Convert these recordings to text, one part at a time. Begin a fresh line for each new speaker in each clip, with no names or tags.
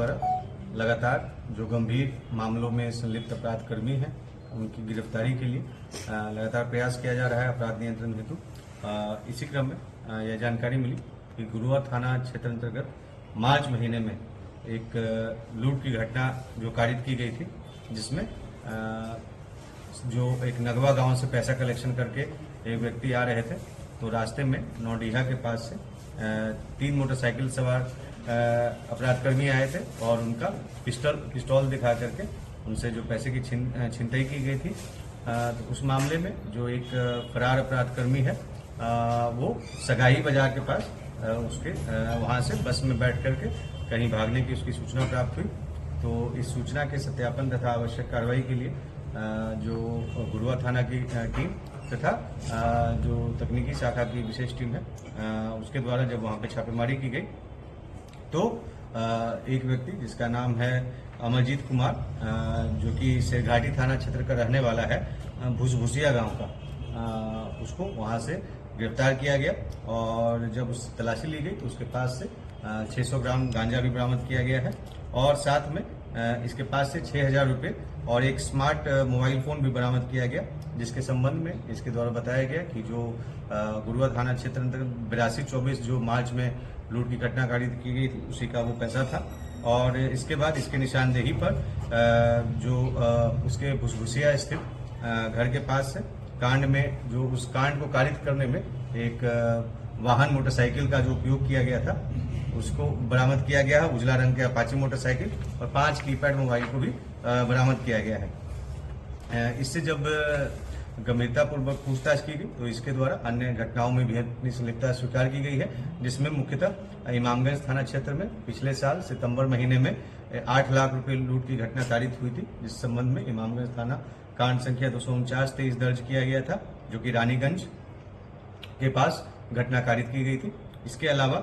द्वारा लगातार जो गंभीर मामलों में संलिप्त अपराध कर्मी हैं उनकी गिरफ्तारी के लिए लगातार प्रयास किया जा रहा है अपराध नियंत्रण हेतु। इसी क्रम में यह जानकारी मिली कि गुरुआ थाना क्षेत्र अंतर्गत मार्च महीने में एक लूट की घटना जो कारित की गई थी, जिसमें जो एक नगवा गांव से पैसा कलेक्शन करके एक व्यक्ति आ रहे थे, तो रास्ते में नौडीहा के पास से 3 मोटरसाइकिल सवार अपराधकर्मी आए थे और उनका पिस्टल दिखा करके उनसे जो पैसे की छिनतई की गई थी। तो उस मामले में जो एक फरार अपराधकर्मी है वो सगाई बाजार के पास उसके वहां से बस में बैठ करके कहीं भागने की उसकी सूचना प्राप्त हुई। तो इस सूचना के सत्यापन तथा आवश्यक कार्रवाई के लिए जो गुरुआ थाना की टीम तथा जो तकनीकी शाखा की विशेष टीम है उसके द्वारा जब वहां पे छापेमारी की गई, तो एक व्यक्ति जिसका नाम है अमरजीत कुमार, जो कि शेरघाटी थाना क्षेत्र का रहने वाला है, भूसभूसिया गांव का, उसको वहां से गिरफ्तार किया गया। और जब उस तलाशी ली गई तो उसके पास से 600 ग्राम गांजा भी बरामद किया गया है और साथ में इसके पास से 6000 रुपये और एक स्मार्ट मोबाइल फोन भी बरामद किया गया, जिसके संबंध में इसके द्वारा बताया गया कि जो गुरुआ थाना क्षेत्र अंतर्गत 8224 जो मार्च में लूट की घटना कारित की गई थी, उसी का वो पैसा था। और इसके बाद इसके निशानदेही पर जो उसके भूसभूसिया स्थित घर के पास से कांड में जो उस कांड को कारित करने में एक वाहन मोटरसाइकिल का जो उपयोग किया गया था उसको बरामद किया गया है, उजला रंग के अपाची मोटरसाइकिल, और 5 कीपैड मोबाइल को भी बरामद किया गया है। इससे जब गंभीरतापूर्वक पूछताछ की गई तो इसके द्वारा अन्य घटनाओं में भी अपनी संलिप्तता स्वीकार की गई है, जिसमें मुख्यतः इमामगंज थाना क्षेत्र में पिछले साल सितंबर महीने में 8 लाख रुपए लूट की घटना कारित हुई थी, जिस संबंध में इमामगंज थाना कांड संख्या 249-23 दर्ज किया गया था, जो कि रानीगंज के पास घटना कारित की गई थी। इसके अलावा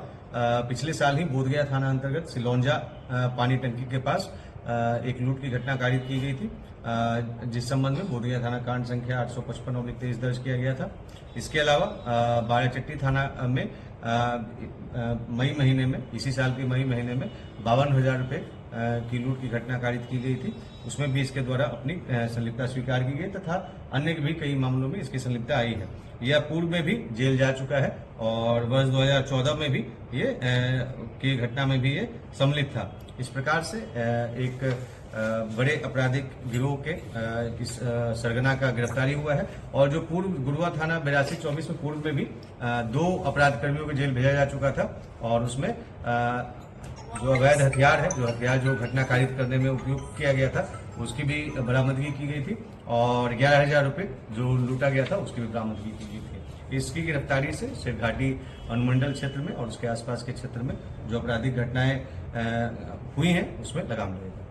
पिछले साल ही बोधगया थाना अंतर्गत सिलौंजा पानी टंकी के पास एक लूट की घटना कारित की गई थी, जिस संबंध में बोधगया थाना कांड संख्या 855/23 दर्ज किया गया था। इसके अलावा बाराचट्टी थाना में मई महीने में, इसी साल के मई महीने में 52,000 रुपये की लूट की घटना कारित की गई थी, उसमें भी इसके द्वारा अपनी संलिप्तता स्वीकार की गई तथा अन्य भी कई मामलों में इसकी संलिप्तता आई है। यह पूर्व में भी जेल जा चुका है और वर्ष 2014 में भी ये की घटना में भी ये सम्मिलित था। इस प्रकार से एक बड़े आपराधिक गिरोह के इस सरगना का गिरफ्तारी हुआ है। और जो पूर्व गुरुआ थाना 8224 में पूर्व में भी 2 अपराध कर्मियों को जेल भेजा जा चुका था और उसमें जो अवैध हथियार है, जो घटना कारित करने में उपयोग किया गया था, उसकी भी बरामदगी की गई थी और 11,000 रुपये जो लूटा गया था उसकी भी बरामदगी की गई थी। इसकी गिरफ्तारी से शेरघाटी अनुमंडल क्षेत्र में और उसके आसपास के क्षेत्र में जो आपराधिक घटनाएं हुई हैं उसमें लगाम लगेगा।